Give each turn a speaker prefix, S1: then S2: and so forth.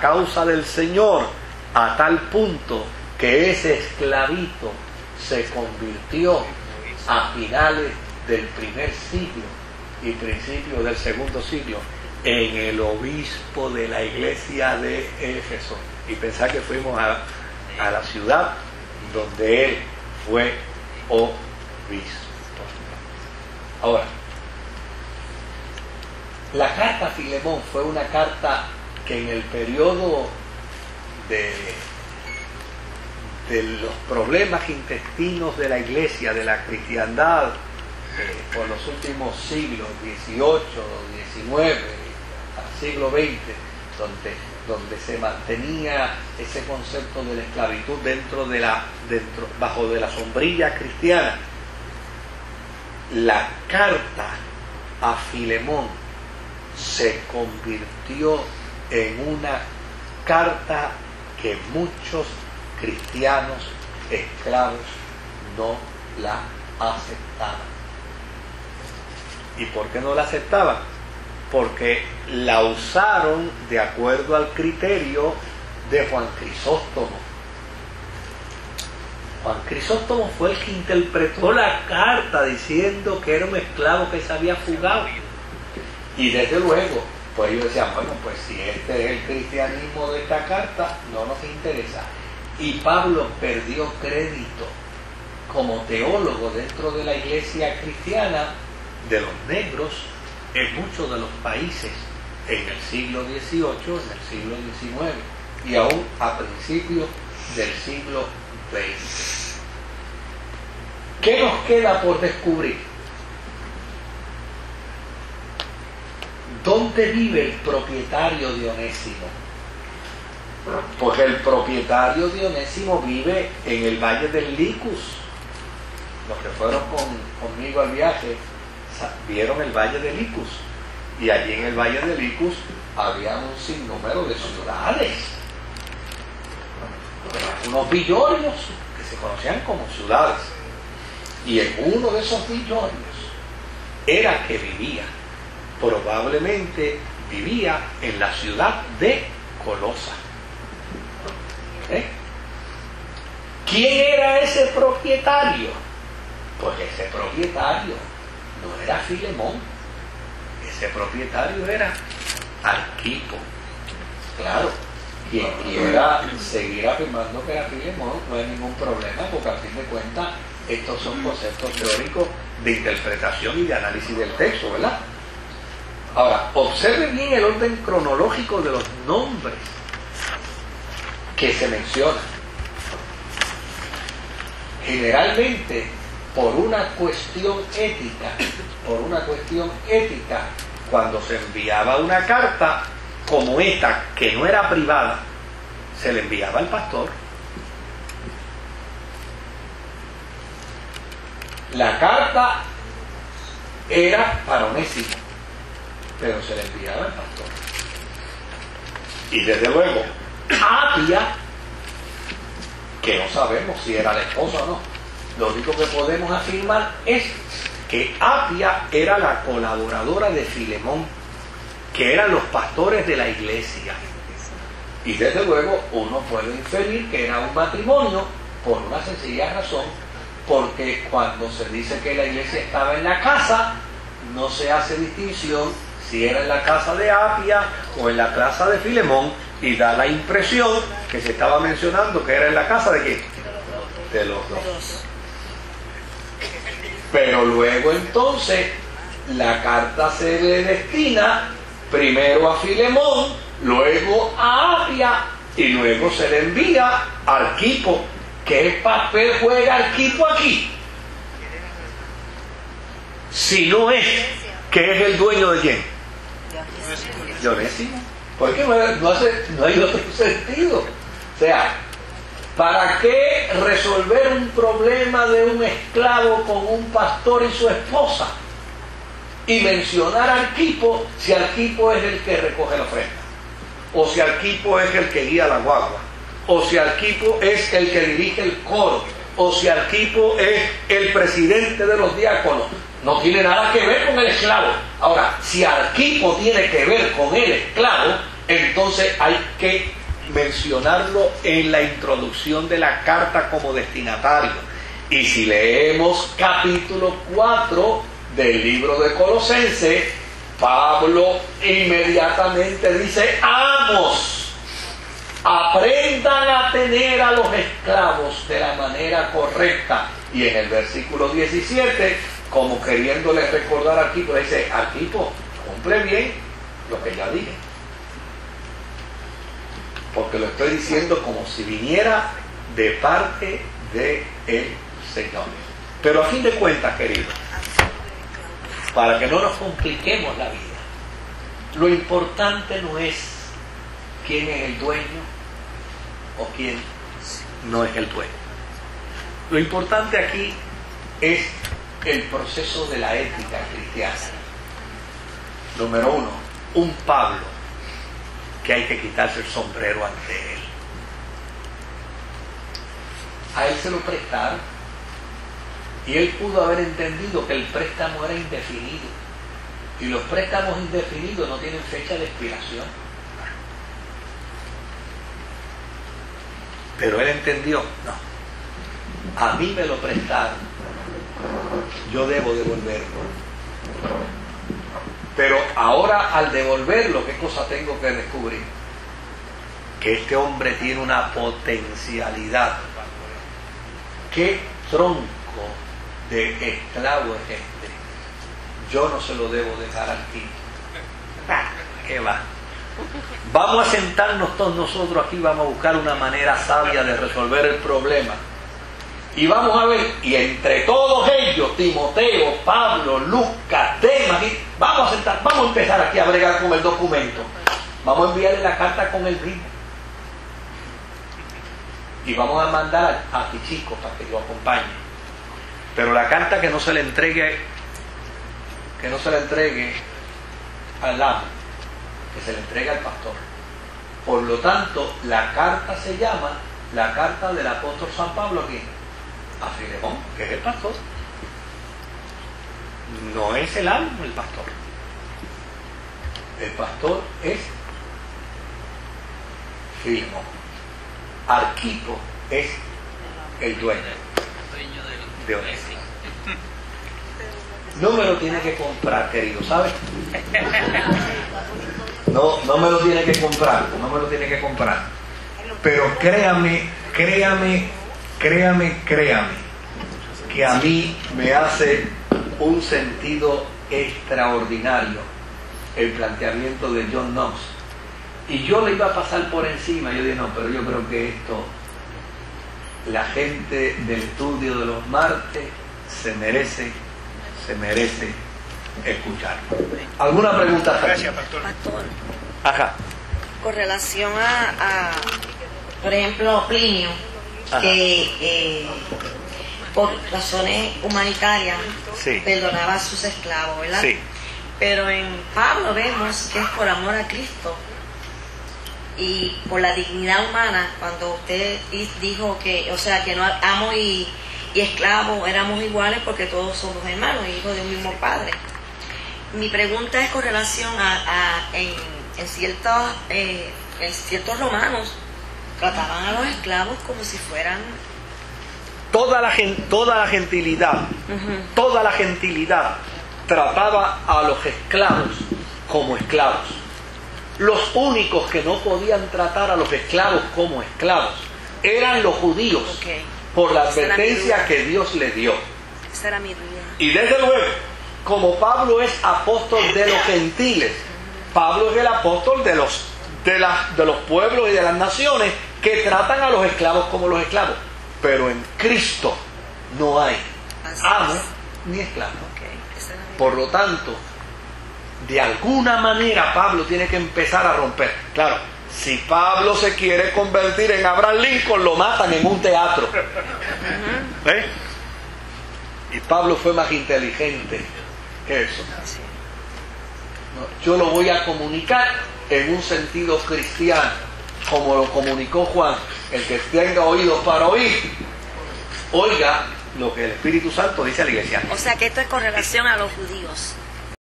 S1: causa del Señor, a tal punto que ese esclavito se convirtió a finales del primer siglo y principios del segundo siglo en el obispo de la iglesia de Éfeso. Y pensar que fuimos a la ciudad donde él fue obispo. Ahora, la carta a Filemón fue una carta que en el periodo de los problemas intestinos de la iglesia, de la cristiandad, por los últimos siglos, XVIII, XIX, hasta el siglo XX, donde se mantenía ese concepto de la esclavitud bajo de la sombrilla cristiana, la carta a Filemón se convirtió en una carta que muchos cristianos esclavos no la aceptaban. ¿Y por qué no la aceptaban? Porque la usaron de acuerdo al criterio de Juan Crisóstomo. Juan Crisóstomo fue el que interpretó la carta diciendo que era un esclavo que se había fugado. Y desde luego, pues ellos decían, bueno, pues si este es el cristianismo de esta carta, no nos interesa. Y Pablo perdió crédito como teólogo dentro de la iglesia cristiana de los negros en muchos de los países en el siglo XVIII, en el siglo XIX y aún a principios del siglo XX. ¿Qué nos queda por descubrir? ¿Dónde vive el propietario de Onésimo? Porque el propietario de Onésimo vive en el Valle del Licus. Los que fueron conmigo al viaje vieron el Valle de Licus, y allí en el Valle de Licus había un sinnúmero de ciudades, unos villorrios que se conocían como ciudades, y en uno de esos villorrios era que probablemente vivía en la ciudad de Colosa. ¿Quién era ese propietario? Pues ese propietario no era Filemón, ese propietario era Arquipo. Claro, quien quiera seguir afirmando que era Filemón, no hay ningún problema, porque a fin de cuentas estos son conceptos teóricos de interpretación y de análisis del texto, ¿verdad? Ahora, observe bien el orden cronológico de los nombres que se mencionan. Generalmente, por una cuestión ética, cuando se enviaba una carta como esta, que no era privada, se le enviaba al pastor. La carta era para Onésimo, pero se le enviaba al pastor. Y desde luego, Apia, que no sabemos si era la esposa o no, lo único que podemos afirmar es que Apia era la colaboradora de Filemón, que eran los pastores de la iglesia. Y desde luego uno puede inferir que era un matrimonio por una sencilla razón, porque cuando se dice que la iglesia estaba en la casa, no se hace distinción si era en la casa de Apia o en la casa de Filemón, y da la impresión que se estaba mencionando que era en la casa de ¿quién? De los dos. Pero luego entonces la carta se le destina primero a Filemón, luego a Apia, y luego se le envía a Arquipo. ¿Qué papel juega Arquipo aquí? Si no es que es el dueño de quién, de Onésimo. Porque no hay otro sentido. O sea, ¿para qué resolver un problema de un esclavo con un pastor y su esposa? Y mencionar a Arquipo si Arquipo es el que recoge la ofrenda, o si Arquipo es el que guía la guagua, o si Arquipo es el que dirige el coro, o si Arquipo es el presidente de los diáconos. No tiene nada que ver con el esclavo. Ahora, si Arquipo tiene que ver con el esclavo, entonces hay que mencionarlo en la introducción de la carta como destinatario. Y si leemos capítulo 4 del libro de Colosenses, Pablo inmediatamente dice: amos, aprendan a tener a los esclavos de la manera correcta. Y en el versículo 17, como queriéndoles recordar aquí, pues dice: Arquipo, cumple bien lo que ya dije, porque lo estoy diciendo como si viniera de parte del Señor. Pero a fin de cuentas, queridos, para que no nos compliquemos la vida, lo importante no es quién es el dueño o quién no es el dueño. Lo importante aquí es el proceso de la ética cristiana. Número 1, un Pablo que hay que quitarse el sombrero ante él. A él se lo prestaron y él pudo haber entendido que el préstamo era indefinido, y los préstamos indefinidos no tienen fecha de expiración. Pero él entendió: no, a mí me lo prestaron, yo debo devolverlo. Pero ahora, al devolverlo, ¿qué cosa tengo que descubrir? Que este hombre tiene una potencialidad. ¿Qué tronco de esclavo es este? Yo no se lo debo dejar aquí. ¿Qué va? Vamos a sentarnos todos nosotros aquí, vamos a buscar una manera sabia de resolver el problema. Y vamos a ver, y entre todos ellos, Timoteo, Pablo, Lucas, Demas, vamos a sentar, vamos a empezar aquí a bregar con el documento. Vamos a enviarle la carta con el mismo. Y vamos a mandar a Tichico para que lo acompañe. Pero la carta que no se le entregue al amo, que se le entregue al pastor. Por lo tanto, la carta se llama la carta del apóstol San Pablo aquí a Filemón, que es el pastor. No es el amo el pastor. El pastor es Filemón. Arquipo es el dueño de Onésimo. No me lo tiene que comprar, querido, ¿sabes? No me lo tiene que comprar, Pero créame, que a mí me hace un sentido extraordinario el planteamiento de John Knox. Y yo le iba a pasar por encima. Yo dije: no, pero yo creo que esto, la gente del estudio de los martes se merece escuchar. ¿Alguna pregunta?
S2: Gracias, pastor.
S1: Ajá.
S3: Con relación a por ejemplo, Plinio, que por razones humanitarias perdonaba a sus esclavos, ¿verdad?
S1: Sí.
S3: Pero en Pablo vemos que es por amor a Cristo y por la dignidad humana, cuando usted dijo que, o sea, que no amo y esclavo éramos iguales porque todos somos hermanos, hijos de un mismo padre. Mi pregunta es con relación en ciertos romanos trataban a los esclavos como si fueran
S1: toda la gentilidad, toda la gentilidad trataba a los esclavos como esclavos. Los únicos que no podían tratar a los esclavos como esclavos eran los judíos, por la advertencia que Dios les dio.
S3: Esa era mi duda.
S1: Y desde luego, como Pablo es apóstol de los gentiles, Pablo es el apóstol de los pueblos y de las naciones que tratan a los esclavos como los esclavos. Pero en Cristo no hay amo ni esclavo. Por lo tanto, de alguna manera Pablo tiene que empezar a romper. Claro, si Pablo se quiere convertir en Abraham Lincoln, lo matan en un teatro. ¿Eh? Y Pablo fue más inteligente que eso. Yo lo voy a comunicar en un sentido cristiano, como lo comunicó Juan. El que tenga oídos para oír, oiga lo que el Espíritu Santo dice a la iglesia.
S3: O sea que esto es con relación a los judíos.